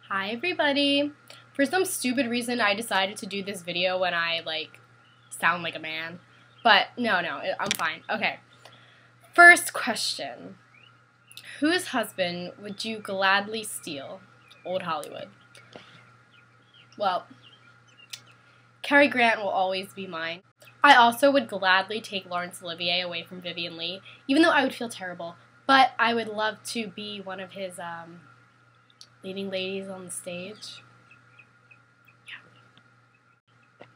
Hi everybody! For some stupid reason I decided to do this video when I, sound like a man. But, no, I'm fine. Okay. First question. Whose husband would you gladly steal? Old Hollywood. Well, Cary Grant will always be mine. I also would gladly take Laurence Olivier away from Vivien Leigh, even though I would feel terrible. But I would love to be one of his, leading ladies on the stage. Yeah.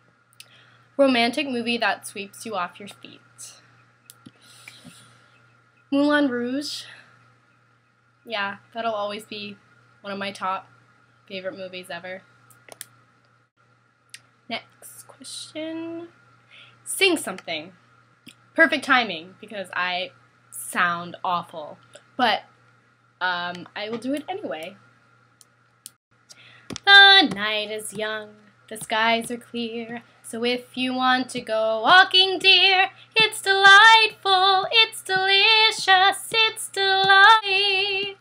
Romantic movie that sweeps you off your feet. Moulin Rouge. Yeah, that'll always be one of my top favorite movies ever. Next question. Sing something. Perfect timing, because I sound awful. But I will do it anyway. The night is young, the skies are clear, so if you want to go walking, dear, it's delightful, it's delicious, it's delight.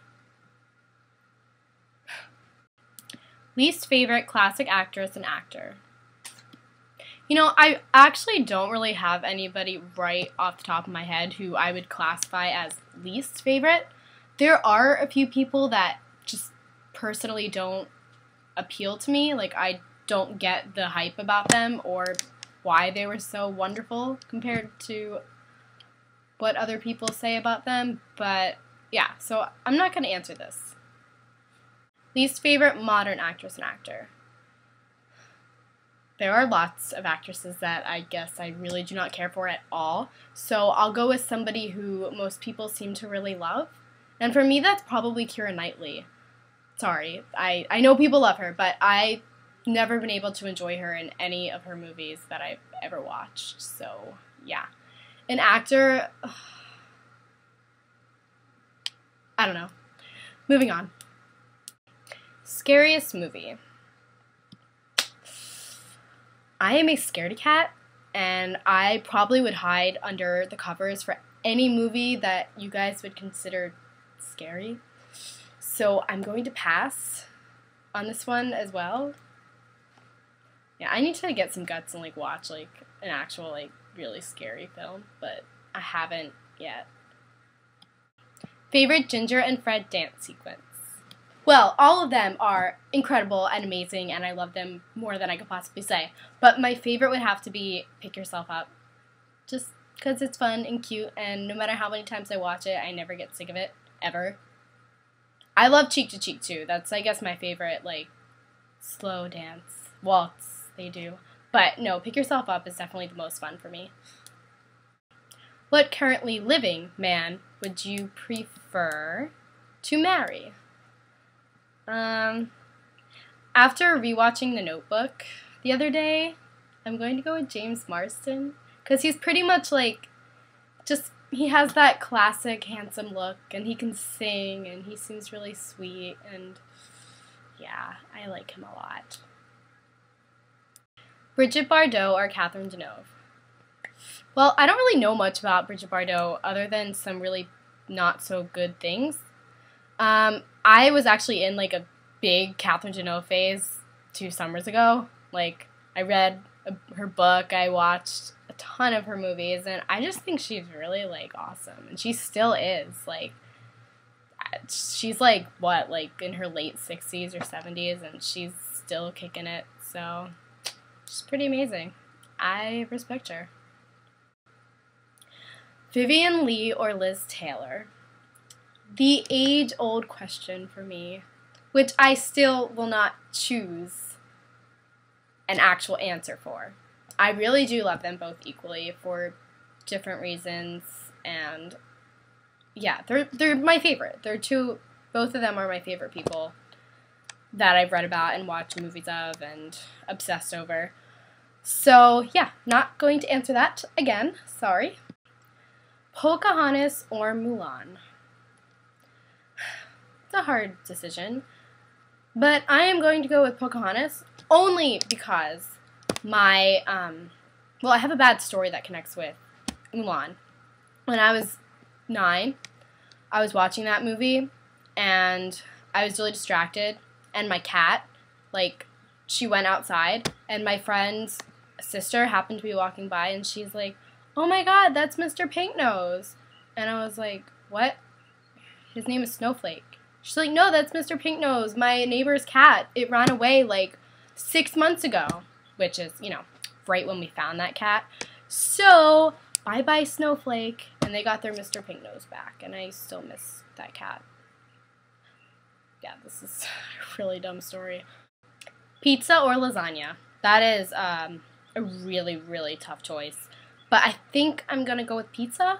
Least favorite classic actress and actor. You know, I actually don't really have anybody right off the top of my head who I would classify as least favorite. There are a few people that just personally don't appeal to me. Like, I don't get the hype about them or why they were so wonderful compared to what other people say about them. But yeah, so I'm not going to answer this. Least favorite modern actress and actor. There are lots of actresses that I guess I really do not care for at all. So I'll go with somebody who most people seem to really love. And for me, that's probably Keira Knightley. Sorry, I know people love her, but I've never been able to enjoy her in any of her movies that I've ever watched. So, yeah. An actor, I don't know. Moving on. Scariest movie. I am a scaredy cat, and I probably would hide under the covers for any movie that you guys would consider scary. So I'm going to pass on this one as well. Yeah, I need to get some guts and watch an actual really scary film, but I haven't yet. Favorite Ginger and Fred dance sequence. Well, all of them are incredible and amazing, and I love them more than I could possibly say. But my favorite would have to be Pick Yourself Up. Just because it's fun and cute, and no matter how many times I watch it, I never get sick of it, ever. I love Cheek to Cheek, too. That's, I guess, my favorite, slow dance waltz they do. But, no, Pick Yourself Up is definitely the most fun for me. What currently living man would you prefer to marry? After rewatching The Notebook the other day, I'm going to go with James Marsden, because he's pretty much he has that classic handsome look, and he can sing, and he seems really sweet, and yeah, I like him a lot. Brigitte Bardot or Catherine Deneuve? Well, I don't really know much about Brigitte Bardot other than some really not so good things. I was actually in a big Catherine Deneuve phase 2 summers ago. I read her book, I watched a ton of her movies, and I just think she's really awesome, and she still is. She's in her late 60s or 70s, and she's still kicking it, so she's pretty amazing. I respect her. Vivien Leigh or Liz Taylor? The age-old question for me, which I still will not choose an actual answer for. I really do love them both equally for different reasons, and yeah, they're my favorite. Both of them are my favorite people that I've read about and watched movies of and obsessed over. So yeah, not going to answer that again, sorry. Pocahontas or Mulan? It's a hard decision, but I am going to go with Pocahontas only because I have a bad story that connects with Mulan. When I was 9, I was watching that movie, and I was really distracted, and my cat, like, she went outside, and my friend's sister happened to be walking by, and she's like, "Oh my God, that's Mr. Pinknose." And I was like, "What? His name is Snowflake." She's like, "No, that's Mr. Pinknose, my neighbor's cat. It ran away like 6 months ago," which is, you know, right when we found that cat. So, bye-bye Snowflake. And they got their Mr. Pinknose back, and I still miss that cat. Yeah, this is a really dumb story. Pizza or lasagna? That is a really, really tough choice. But I think I'm going to go with pizza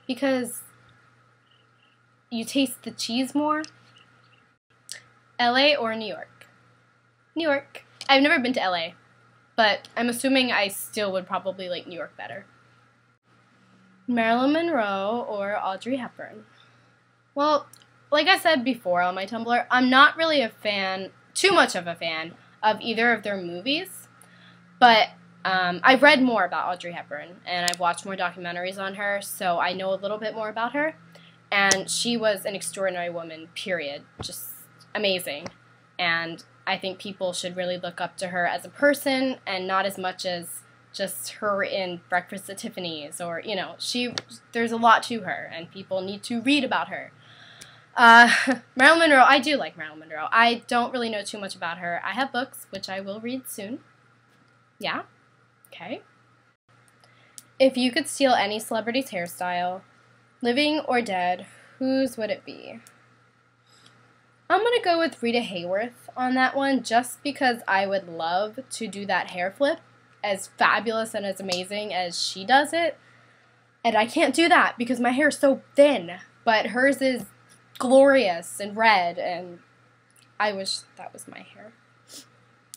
because you taste the cheese more. LA or New York? New York. I've never been to LA, but I'm assuming I still would probably like New York better. Marilyn Monroe or Audrey Hepburn? Well, like I said before on my Tumblr, I'm not really a fan, too much of a fan, of either of their movies, but I've read more about Audrey Hepburn, and I've watched more documentaries on her, so I know a little bit more about her, and she was an extraordinary woman, period. Just amazing, and I think people should really look up to her as a person, and not as much as just her in Breakfast at Tiffany's, or, you know, there's a lot to her, and people need to read about her. Marilyn Monroe, I do like Marilyn Monroe. I don't really know too much about her. I have books, which I will read soon. Yeah? Okay. If you could steal any celebrity's hairstyle, living or dead, whose would it be? I'm going to go with Rita Hayworth on that one, just because I would love to do that hair flip, as fabulous and as amazing as she does it. And I can't do that because my hair is so thin, but hers is glorious and red, and I wish that was my hair.